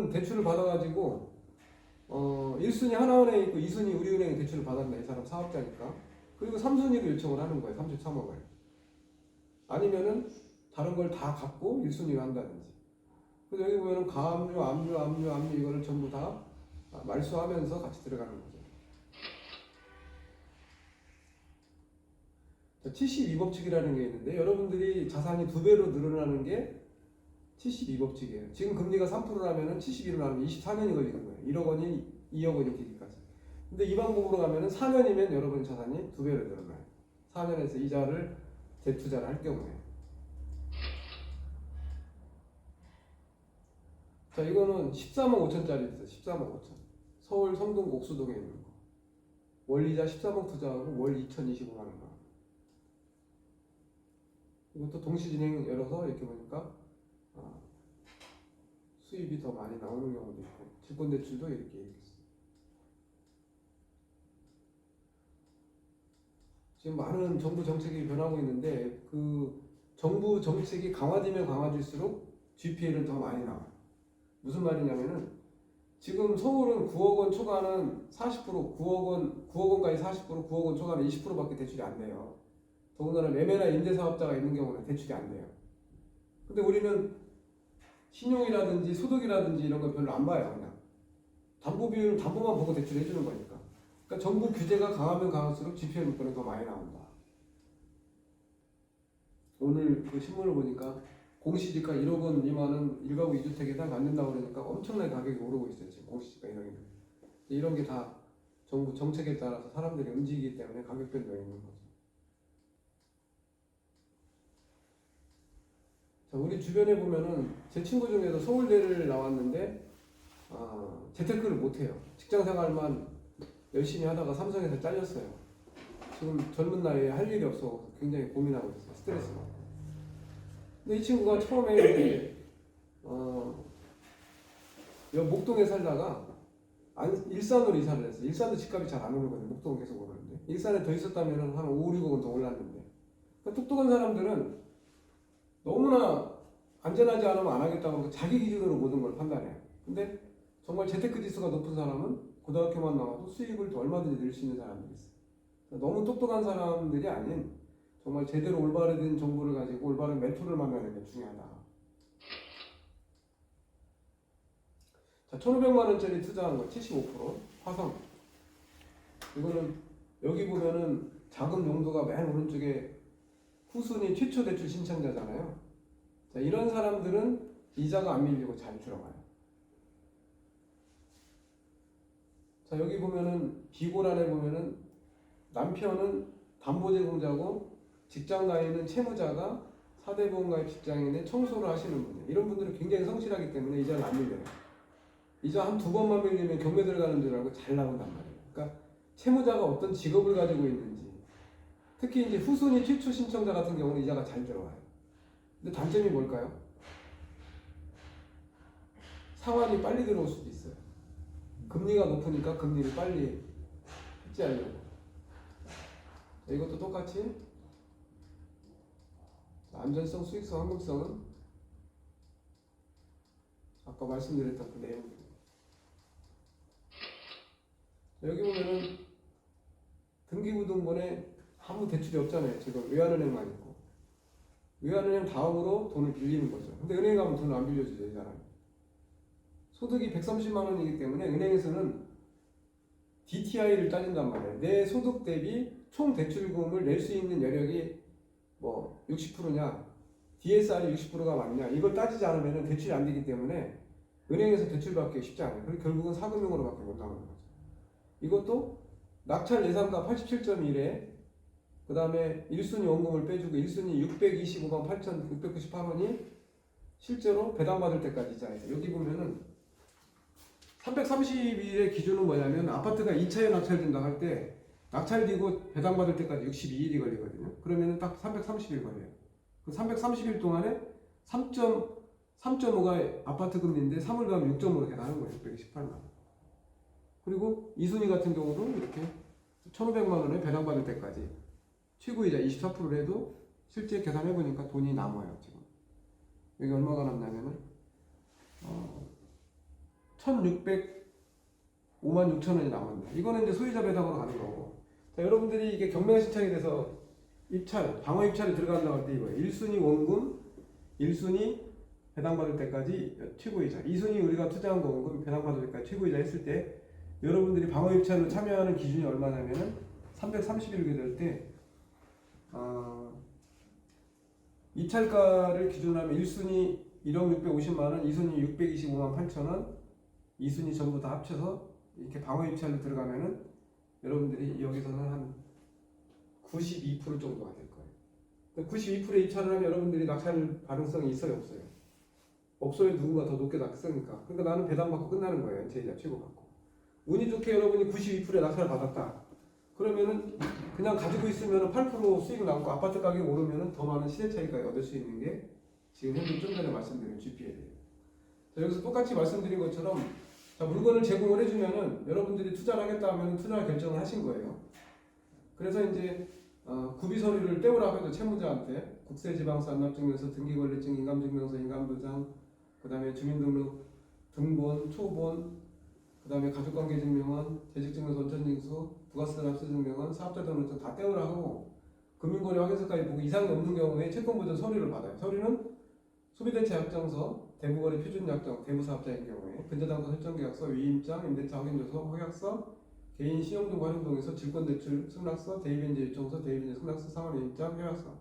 우리는 대출을 받아가지고 1순위 하나은행에 있고 2순위 우리은행에 대출을 받았네. 이 사람 사업자니까. 그리고 3순위로 요청을 하는 거예요. 33억을. 아니면은 다른 걸 다 갚고 1순위로 한다든지. 그래서 여기 보면은 가압류, 압류 이거를 전부 다 말소하면서 같이 들어가는 거죠. 72법칙이라는 게 있는데 여러분들이 자산이 2배로 늘어나는 게 72법칙이에요. 지금 금리가 3%라면 72로 나누면 24년이 걸리는 거예요. 1억 원이 2억 원이 되기까지. 근데 이 방법으로 가면 4년이면 여러분 자산이 2배로 늘어나요. 4년에서 이자를 재투자를 할 경우에. 자, 이거는 13억 5천짜리 있어요. 13억 5천. 서울 성동 옥수동에 있는 거. 월이자 13억 투자하고 월 2,025만 원. 이것도 동시진행 열어서 이렇게 보니까 수입이 더 많이 나오는 경우도 있고, 질권대출도 이렇게 있어요. 지금 많은 정부 정책이 변하고 있는데 그 정부 정책이 강화되면 강화될수록 GPL은 더 많이 나와요. 무슨 말이냐면은 지금 서울은 9억 원 초과는 40%, 9억 원까지 40%, 9억 원 초과는 20%밖에 대출이 안 돼요. 더군다나 매매나 임대사업자가 있는 경우는 대출이 안 돼요. 근데 우리는 신용이라든지 소득이라든지 이런 거 별로 안 봐요. 그냥 담보 비율, 담보만 보고 대출을 해주는 거니까. 그러니까 정부 규제가 강하면 강할수록 GPL 물건이 더 많이 나온다. 오늘 그 신문을 보니까 공시지가 1억 원 미만은 1가구 2주택에 딱 안 된다고 그러니까 엄청나게 가격이 오르고 있어요. 지금 공시지가 이런 게 다 정부 정책에 따라서 사람들이 움직이기 때문에 가격 변동이 있는 거죠. 자, 우리 주변에 보면은 제 친구 중에도 서울대를 나왔는데 재테크를 못해요. 직장생활만 열심히 하다가 삼성에서 잘렸어요. 지금 젊은 나이에 할 일이 없어 굉장히 고민하고 있어요. 스트레스가. 근데 이 친구가 처음에 이제 목동에 살다가 일산으로 이사를 했어요. 일산도 집값이 잘 안 오르거든요. 목동은 계속 오르는데 일산에 더 있었다면 한 5, 6억은 더 올랐는데, 그러니까 똑똑한 사람들은 너무나 안전하지 않으면 안 하겠다고 하고 자기 기준으로 모든 걸 판단해요. 근데 정말 재테크 지수가 높은 사람은 고등학교만 나와도 수익을 또 얼마든지 낼 수 있는 사람들이 있어요. 너무 똑똑한 사람들이 아닌 정말 제대로 올바른 정보를 가지고 올바른 멘토를 만나는 게 중요하다. 자, 1,500만 원짜리 투자한 거 75%. 화성. 이거는 여기 보면은 자금 용도가 맨 오른쪽에 후순위 최초 대출 신청자잖아요. 자, 이런 사람들은 이자가 안 밀리고 잘 들어가요. 자, 여기 보면은 비고란에 보면은 남편은 담보제공자고 직장 가입은 채무자가 4대 보험가입 직장인의 청소를 하시는 분이에요. 이런 분들은 굉장히 성실하기 때문에 이자를 안 밀려요. 이자 한 2번만 밀리면 경매 들어가는 줄 알고 잘 나온단 말이에요. 그러니까 채무자가 어떤 직업을 가지고 있는지, 특히 이제 후순위 최초 신청자 같은 경우는 이자가 잘 들어와요. 근데 단점이 뭘까요? 상환이 빨리 들어올 수도 있어요. 금리가 높으니까 금리를 빨리 해지하려고. 이것도 똑같이 안전성, 수익성, 항공성은 아까 말씀드렸던 그 내용입니다. 여기 보면은 등기부등본에 아무 대출이 없잖아요. 지금 외환은행만 있고. 외환은행 다음으로 돈을 빌리는 거죠. 근데 은행 가면 돈을 안 빌려주죠, 이 사람이. 소득이 130만 원이기 때문에 은행에서는 DTI를 따진단 말이에요. 내 소득 대비 총 대출금을 낼 수 있는 여력이 뭐 60%냐, DSR이 60%가 맞냐, 이걸 따지지 않으면 대출이 안 되기 때문에 은행에서 대출받기 쉽지 않아요. 그리고 결국은 사금융으로밖에 못 나오는 거죠. 이것도 낙찰 예상가 87.1에 그 다음에 1순위 원금을 빼주고 1순위 625만 8,698원이 실제로 배당받을 때까지 이자예요. 여기 보면은 330일의 기준은 뭐냐면 아파트가 2차에 낙찰된다고 할 때 낙찰되고 배당받을 때까지 62일이 걸리거든요. 그러면은 딱 330일 걸려요. 그 330일 동안에 3.5가 아파트 금리인데 3을 더하면 6.5로 계산하는 거예요. 628만 원. 그리고 2순위 같은 경우도 이렇게 1,500만 원에 배당받을 때까지 최고이자 24%를 해도 실제 계산해보니까 돈이 남아요. 지금 여기 얼마가 남냐면은 1,605만 6천 원이 남았네. 이거는 이제 소유자 배당으로 가는 거고. 자, 여러분들이 이게 경매 신청이 돼서 입찰, 방어 입찰에 들어간다고 할 때 이거예요. 1순위 원금, 1순위 배당받을 때까지 최고이자, 2순위 우리가 투자한 거금 배당받을 때까지 최고이자 했을 때 여러분들이 방어 입찰로 참여하는 기준이 얼마냐면은 330일 될 때 입찰가를 기준으로 하면 1순위 1억 650만 원, 2순위 625만 8천 원, 2순위 전부 다 합쳐서 이렇게 방어 입찰로 들어가면은 여러분들이 여기서는 한 92% 정도가 될 거예요. 92%의 입찰을 하면 여러분들이 낙찰 가능성이 있어요, 없어요? 없어요. 누군가 더 높게 낙쓰니까. 그러니까 나는 배당받고 끝나는 거예요. 제2자 최고받고. 운이 좋게 여러분이 92%의 낙찰을 받았다. 그러면은 그냥 가지고 있으면 8% 수익을 남고 아파트 가격이 오르면 더 많은 시세 차익을 얻을 수 있는 게 지금 현재 좀 전에 말씀드린 GPL이에요. 자, 여기서 똑같이 말씀드린 것처럼 자, 물건을 제공을 해주면은 여러분들이 투자를 하겠다 하면 투자 결정을 하신 거예요. 그래서 이제 구비 서류를 떼오라고 해도 채무자한테 국세지방서, 안납증명서, 등기권리증, 인감증명서, 인감도장, 그 다음에 주민등록 등본, 초본, 그 다음에 가족관계증명원, 재직증명서, 원천징수, 부가세납세증명원, 사업자등록증 다 떼오라 하고 금융거래 확인서까지 보고 이상이 없는 경우에 채권보전 서류를 받아요. 서류는 소비대체약정서, 대부거래 표준약정, 대부사업자인 경우에 근저당권 설정계약서, 위임장, 임대차 확인조서, 확약서, 개인 신용등 활용동에서 질권대출 승낙서, 대입인재 요청서, 대입인재 승낙서, 상환위임장, 협약서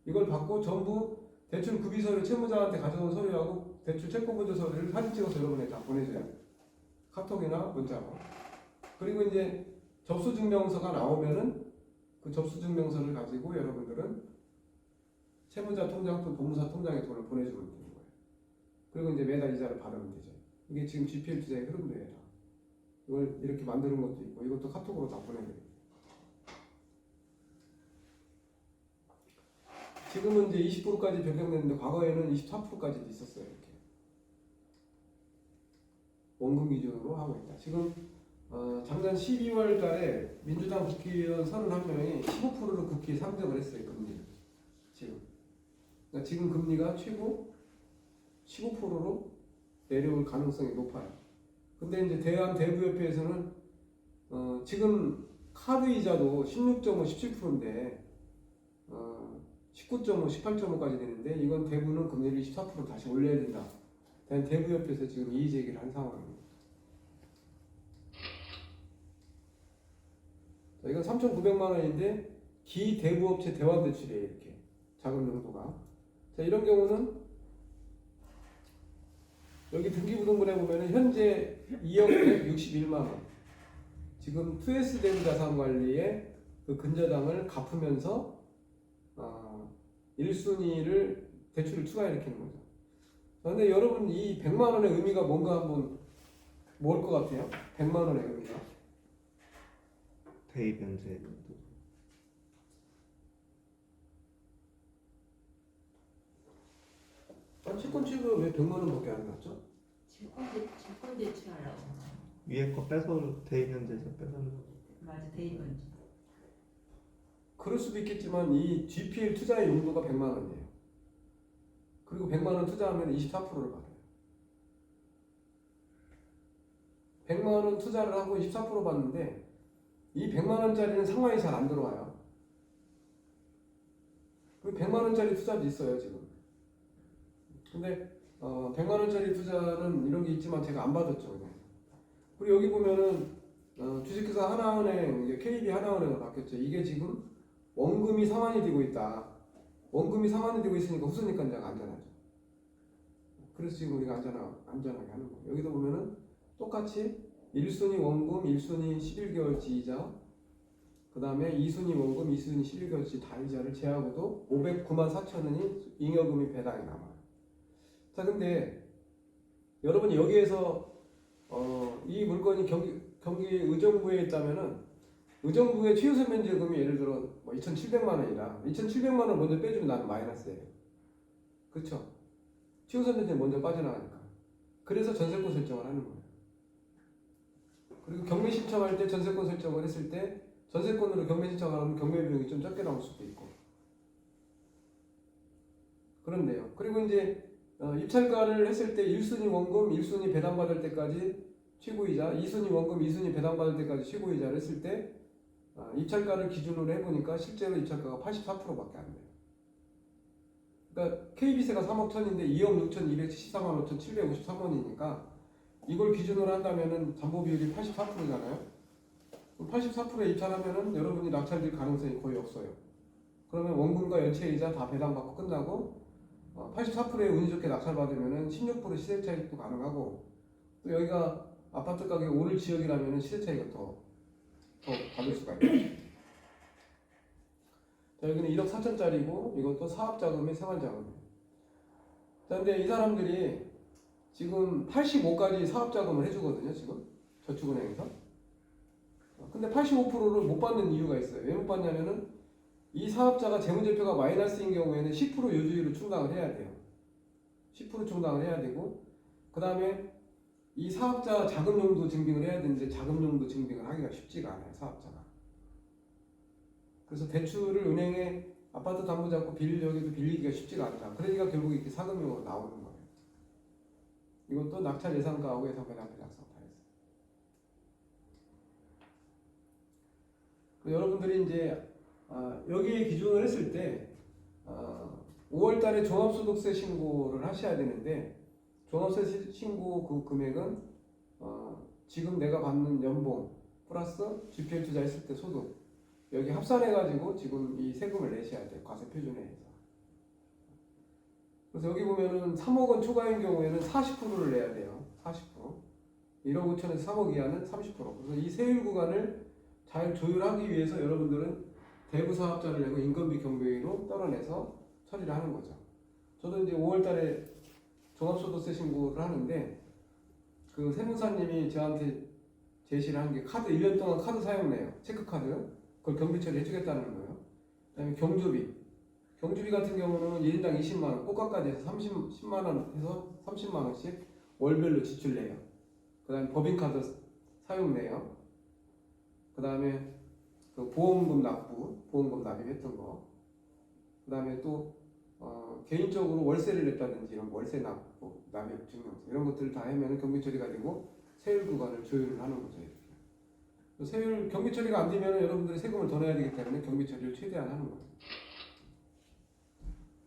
이걸 받고 전부 대출 구비서류 채무자한테 가져온 서류하고 대출 채권보전 서류를 사진 찍어서 여러분에게 다 보내줘야 돼요. 카톡이나 문자로. 그리고 이제 접수증명서가 나오면은 그 접수증명서를 가지고 여러분들은 채무자 통장 또 법무사 통장에 돈을 보내주면 되는 거예요. 그리고 이제 매달 이자를 받으면 되죠. 이게 지금 GPL 투자의 흐름대로 이걸 이렇게 만드는 것도 있고 이것도 카톡으로 다 보내드려요. 지금은 이제 20%까지 변경됐는데 과거에는 24%까지도 있었어요. 이렇게 원금 기준으로 하고 있다. 지금 작년 12월 달에 민주당 국회의원 31명이 15%로 국회에 상정을 했어요. 금리를. 지금. 그러니까 지금 금리가 최고 15%로 내려올 가능성이 높아요. 근데 이제 대한대부협회에서는 지금 카드 이자도 16.5, 17%인데 19.5, 18.5까지 되는데 이건 대부는 금리를 24% 다시 올려야 된다. 대부협회에서 지금 이의 제기를 한 상황입니다. 자, 이건 3,900만 원인데 기대부업체 대환대출이에요. 이렇게 자금 용도가. 자, 이런 경우는 여기 등기부등본에 보면은 현재 2억 161만 원. 지금 2S 대부자산관리의 그 근저당을 갚으면서 1순위를 대출을 추가일으키는 거죠. 그런데 여러분 이 100만 원의 의미가 뭔가 한번 뭘 것 같아요? 100만 원의 의미가? 대입 연재. 채권 취급은 왜 100만 원밖에 안 났죠? 채권 대출하려고. 위에 거 빼서 대입 연재에서 빼서. 맞아, 대입 연재. 그럴 수도 있겠지만 이 GPL 투자의 용도가 100만 원이에요. 그리고 100만 원 투자하면 24%를 받아요. 100만 원 투자를 하고 24% 받는데 이 100만 원짜리는 상환이 잘 안 들어와요. 그 100만 원짜리 투자도 있어요, 지금. 근데 100만 원짜리 투자는 이런 게 있지만 제가 안 받았죠, 그냥. 그리고 여기 보면은 주식회사 하나은행, 이제 KB 하나은행으로 바뀌었죠. 이게 지금 원금이 상환이 되고 있다. 원금이 상환이 되고 있으니까 후순위권자가 안전하죠. 그래서 지금 우리가 안전하게 하는 거예요. 여기도 보면은 똑같이 1순위 원금, 1순위 11개월치 이자, 그 다음에 2순위 원금, 2순위 11개월치 다 이자를 제하고도 509만 4천 원이 잉여금이 배당이 남아요. 자, 근데 여러분이 여기에서 이 물건이 경기 의정부에 있다면은 의정부의 최우선 면제금이 예를 들어 뭐 2,700만 원이다. 2,700만 원 먼저 빼주면 나는 마이너스예요. 그렇죠? 최우선 면제 먼저 빠져나가니까. 그래서 전세권 설정을 하는 거예요. 그리고 경매 신청할 때 전세권 설정을 했을 때 전세권으로 경매 신청을 하면 경매 비용이 좀 적게 나올 수도 있고. 그런데요. 그리고 이제 입찰가를 했을 때 1순위 원금, 1순위 배당받을 때까지 최고이자, 2순위 원금, 2순위 배당받을 때까지 최고이자를 했을 때 입찰가를 기준으로 해보니까 실제로 입찰가가 84%밖에 안 돼요. 그러니까 KB세가 3억 1천인데 2억 6,274만 5,753원이니까 이걸 기준으로 한다면은 담보 비율이 84%잖아요. 84%에 입찰하면은 여러분이 낙찰될 가능성이 거의 없어요. 그러면 원금과 연체이자 다 배당받고 끝나고 84%에 운이 좋게 낙찰받으면은 16% 시세 차익도 가능하고 또 여기가 아파트 가격이 오를 지역이라면은 시세 차익이 더 받을 수가 있어요. 자, 여기는 1억 4천짜리고 이것도 사업자금이 생활자금이에요. 자, 근데 이 사람들이 지금 85까지 사업자금을 해주거든요. 지금 저축은행에서. 근데 85%를 못 받는 이유가 있어요. 왜 못 받냐면은 이 사업자가 재무제표가 마이너스인 경우에는 10% 요주율을 충당을 해야 돼요. 10% 충당을 해야 되고 그 다음에 이 사업자 자금용도 증빙을 해야 되는데 자금용도 증빙을 하기가 쉽지가 않아요. 사업자가. 그래서 대출을 은행에 아파트 담보 잡고 빌리려고 빌리기가 쉽지가 않다. 그러니까 결국 이렇게 사금용으로 나오는 거예요. 이것도 낙찰 예상가하고 예상배당표 작성 다 했어요. 여러분들이 이제 여기에 기준을 했을 때 5월 달에 종합소득세 신고를 하셔야 되는데 종합세 신고 그 금액은 지금 내가 받는 연봉 플러스 GPL 투자했을 때 소득 여기 합산해가지고 지금 이 세금을 내셔야 돼요. 과세 표준에 의해서. 그래서 여기 보면은 3억 원 초과인 경우에는 40%를 내야 돼요. 40%. 1억 5천에서 3억 이하는 30%. 그래서 이 세율 구간을 잘 조율하기 위해서 여러분들은 대부 사업자를 내고 인건비 경비로 떨어내서 처리를 하는 거죠. 저도 이제 5월 달에 종합소득세 신고를 하는데 그 세무사님이 저한테 제시를 한 게 카드 1년 동안 카드 사용내요. 체크카드. 그걸 경비 처리해주겠다는 거예요. 그다음에 경주비 같은 경우는 1인당 20만원, 꽃값까지 해서 10만원 해서 30만원씩 월별로 지출내요. 그 다음에 법인카드 사용내요. 그 다음에 그 보험금 납입했던 거. 그 다음에 또 개인적으로 월세를 냈다든지 이런 월세 납입 증명서 이런 것들을 다 하면 경비 처리가 되고 세율 구간을 조율을 하는 거죠. 이렇게. 세율 경비 처리가 안 되면 여러분들이 세금을 더 내야 되기 때문에 경비 처리를 최대한 하는 거예요.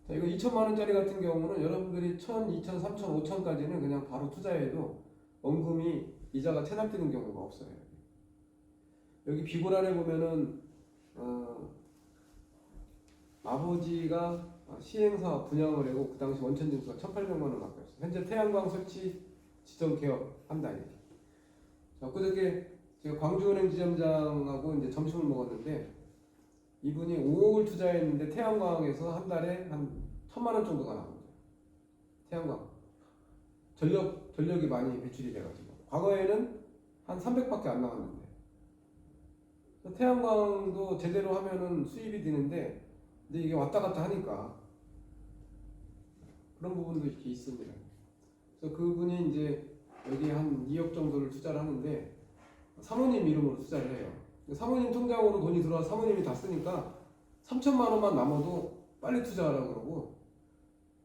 자, 이거 2천만 원짜리 같은 경우는 여러분들이 1,000, 2,000, 3,000, 5,000까지는 그냥 바로 투자해도 원금이 이자가 체납되는 경우가 없어요. 여기 비고란에 보면은 아버지가 시행사 분양을 하고 그 당시 원천 징수가 1,800만 원 갖고 있어요. 현재 태양광 설치 지정 개업 한다 이렇게. 자, 그저께 제가 광주은행 지점장하고 이제 점심을 먹었는데 이분이 5억을 투자했는데 태양광에서 한 달에 한 1,000만 원 정도가 나온 거예요. 태양광 전력이 많이 배출이 돼가지고 과거에는 한 300밖에 안 나왔는데 태양광도 제대로 하면은 수입이 되는데 근데 이게 왔다 갔다 하니까 그런 부분도 이렇게 있습니다. 그래서 그분이 이제 여기 한 2억 정도를 투자를 하는데 사모님 이름으로 투자를 해요. 사모님 통장으로 돈이 들어와서 사모님이 다 쓰니까 3천만 원만 남아도 빨리 투자하라고 그러고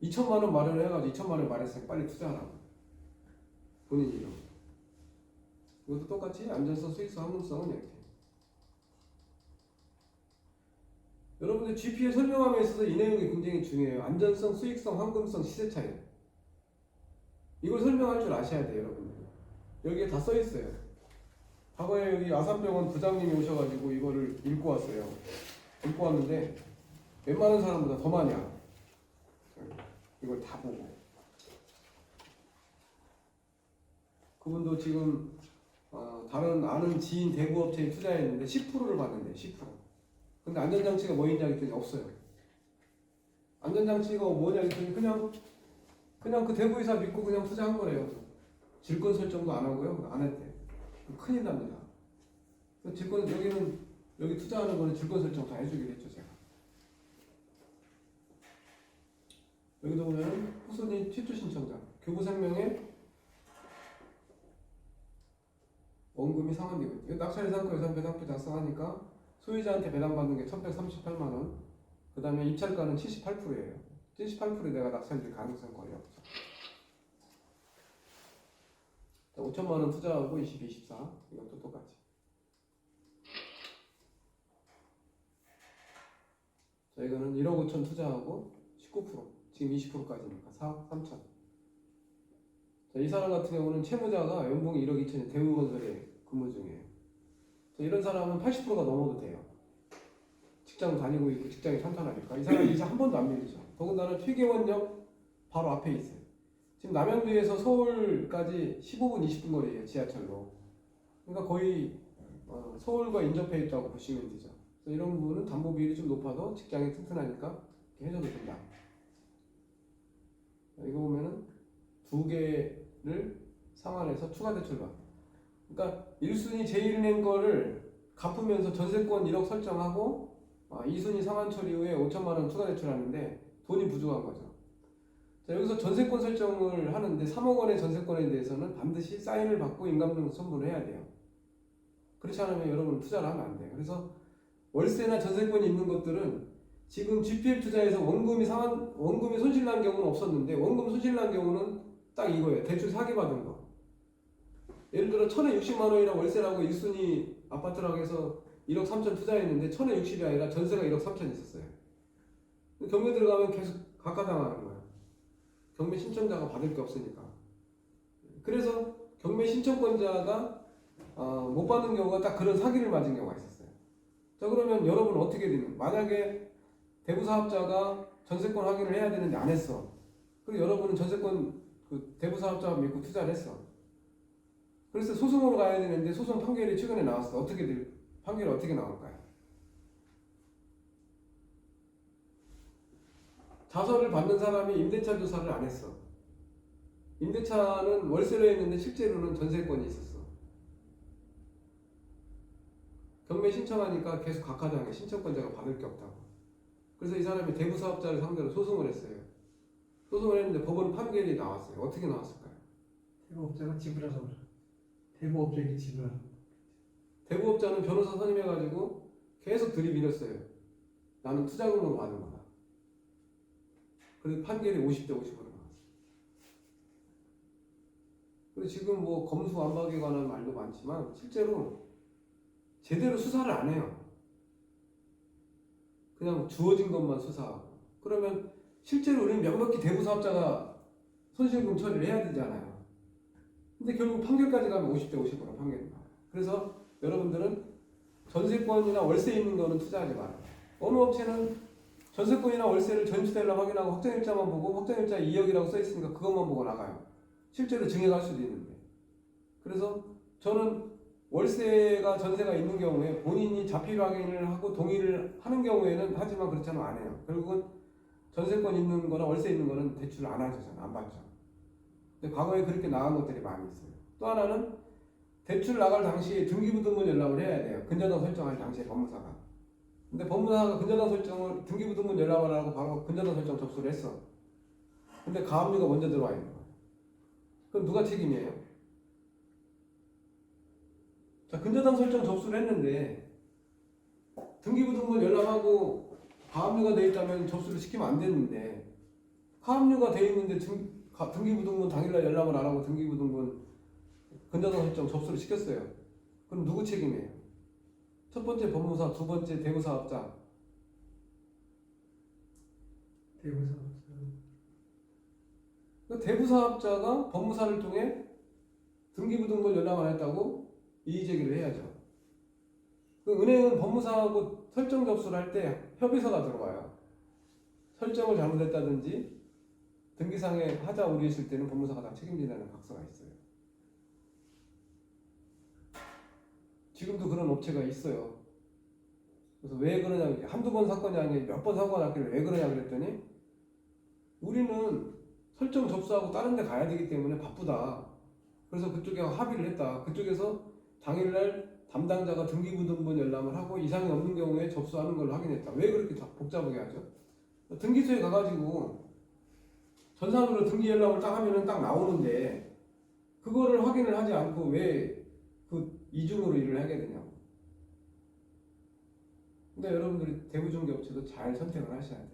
2천만 원 마련을 해가지고 2천만 원 마련했으니까 빨리 투자하라고 본인 이름. 이것도 똑같이 안전성, 수익성, 환급성은 이렇게. 여러분들 GP에 설명함에 있어서 이 내용이 굉장히 중요해요. 안전성, 수익성, 환급성, 시세 차이. 이걸 설명할 줄 아셔야 돼요, 여러분들. 여기에 다 써 있어요. 과거에 여기 아산병원 부장님이 오셔가지고 이거를 읽고 왔어요. 읽고 왔는데 웬만한 사람보다 더 많이 알아. 이걸 다 보고. 그분도 지금 다른 아는 지인 대부업체에 투자했는데 10%를 받는데 10%. 근데 안전장치가 뭐있냐 했더니 없어요. 안전장치가 뭐냐 했더니 그냥 그 대부이사 믿고 그냥 투자한 거래요. 질권 설정도 안 하고요. 안 했대. 큰일 납니다. 질권 여기 투자하는 거는 질권 설정 다 해주기로 했죠 제가. 여기도 보면 후순위 최초 신청자 교부생명에 원금이 상환되고 있죠. 낙찰 예상가 예산 배당표 작성하니까 소유자한테 배당받는 게 1,138만 원. 그 다음에 입찰가는 78%예요. 78% 내가 낙찰될 가능성 거의 없죠. 5천만 원 투자하고 22, 24 이것도 똑같이. 자, 이거는 1억 5천 투자하고 19% 지금 20%까지니까 4억 3천. 자, 이 사람 같은 경우는 채무자가 연봉이 1억 2천이 대우건설에 근무 중이에요. 자, 이런 사람은 80%가 넘어도 돼요. 직장 다니고 있고 직장이 탄탄하니까. 이 사람이 이제 한 번도 안 밀리죠. 더군다나 퇴계원역 바로 앞에 있어요. 지금 남양주에서 서울까지 15분 20분 거리예요. 지하철로. 그러니까 거의 서울과 인접해 있다고 보시면 되죠. 그래서 이런 부분은 담보 비율이 좀 높아도 직장이 튼튼하니까 이렇게 해줘도 된다. 이거 보면은 두 개를 상환해서 추가 대출 받. 그러니까 1순위 제1은행 거를 갚으면서 전세권 1억 설정하고 2순위 상환 처리 후에 5천만 원 추가 대출하는데 돈이 부족한 거죠. 자, 여기서 전세권 설정을 하는데 3억 원의 전세권에 대해서는 반드시 사인을 받고 인감증 첨부를 해야 돼요. 그렇지 않으면 여러분 투자를 하면 안 돼요. 그래서 월세나 전세권이 있는 것들은 지금 GPL 투자에서 원금이 손실난 경우는 없었는데 원금 손실난 경우는 딱 이거예요. 대출 사기 받은 거. 예를 들어 1,060만 원이랑 월세라고 1순위 아파트라고 해서 1억 3천 투자했는데 1,060이 아니라 전세가 1억 3천 있었어요. 경매 들어가면 계속 각하당하는 거예요. 경매 신청자가 받을 게 없으니까. 그래서 경매 신청권자가 못 받는 경우가 딱 그런 사기를 맞은 경우가 있었어요. 자, 그러면 여러분 어떻게 되는? 만약에 대부사업자가 전세권 확인을 해야 되는데 안 했어. 그리고 여러분은 전세권 그 대부사업자 믿고 투자를 했어. 그래서 소송으로 가야 되는데 소송 판결이 최근에 나왔어. 판결이 어떻게 나올까요? 자서를 받는 사람이 임대차 조사를 안 했어. 임대차는 월세로 했는데 실제로는 전세권이 있었어. 경매 신청하니까 계속 각하당해. 신청권자가 받을 게 없다고. 그래서 이 사람이 대부사업자를 상대로 소송을 했어요. 소송을 했는데 법원 판결이 나왔어요. 어떻게 나왔을까요? 대부업자가 지불하라고 그래. 대부업자에게 지불하라고. 대부업자는 변호사 선임해가지고 계속 들이밀었어요. 나는 투자금으로 받은 거다. 그래서 판결이 50대 50으로 나왔어요. 그리고 지금 뭐 검수완박에 관한 말도 많지만 실제로 제대로 수사를 안 해요. 그냥 주어진 것만 수사하고. 그러면 실제로 우리는 몇몇기 대부사업자가 손실금 처리를 해야 되잖아요. 근데 결국 판결까지 가면 50대 50으로 판결이 나와요. 그래서 여러분들은 전세권이나 월세 있는 거는 투자하지 마라. 어느 업체는 전세권이나 월세를 전입시대를 확인하고 확정일자만 보고 확정일자 2억이라고 써있으니까 그것만 보고 나가요. 실제로 증액할 수도 있는데. 그래서 저는 월세가 전세가 있는 경우에 본인이 자필 확인을 하고 동의를 하는 경우에는 하지만 그렇지 않으면 안 해요. 결국은 전세권 있는 거나 월세 있는 거는 대출을 안 하죠. 안 받죠. 근데 과거에 그렇게 나간 것들이 많이 있어요. 또 하나는 대출 나갈 당시에 등기부등본 연락을 해야 돼요. 근저당 설정할 당시에 법무사가. 근데 법무사가 근저당 설정을 등기부등본 연락을 하고 바로 근저당 설정 접수를 했어. 근데 가압류가 먼저 들어와 있는 거예요. 그럼 누가 책임이에요? 자, 근저당 설정 접수를 했는데 등기부등본 연락하고 가압류가 돼 있다면 접수를 시키면 안 되는데 가압류가 돼 있는데 등기부등본 당일날 연락을 안 하고 등기부등본 근저당 설정 접수를 시켰어요. 그럼 누구 책임이에요? 첫 번째 법무사, 두 번째 대부사업자. 대부사업자. 대부사업자가 법무사를 통해 등기부등본 연락 안 했다고 이의제기를 해야죠. 은행은 법무사하고 설정 접수를 할 때 협의서가 들어와요. 설정을 잘못했다든지 등기상에 하자 우려했을 때는 법무사가 다 책임진다는 각서가 있어요. 지금도 그런 업체가 있어요. 그래서 왜 그러냐, 한두 번 사건이 아니라 몇 번 사고가 났길래 왜 그러냐 그랬더니 우리는 설정 접수하고 다른 데 가야 되기 때문에 바쁘다. 그래서 그쪽에 합의를 했다. 그쪽에서 당일날 담당자가 등기부등본 열람을 하고 이상이 없는 경우에 접수하는 걸로 확인했다. 왜 그렇게 복잡하게 하죠? 등기소에 가가지고 전산으로 등기 열람을 딱 하면은 딱 나오는데 그거를 확인을 하지 않고 왜 그 이중으로 일을 하게 되냐고. 근데 여러분들이 대부중개업체도 잘 선택을 하셔야 돼요.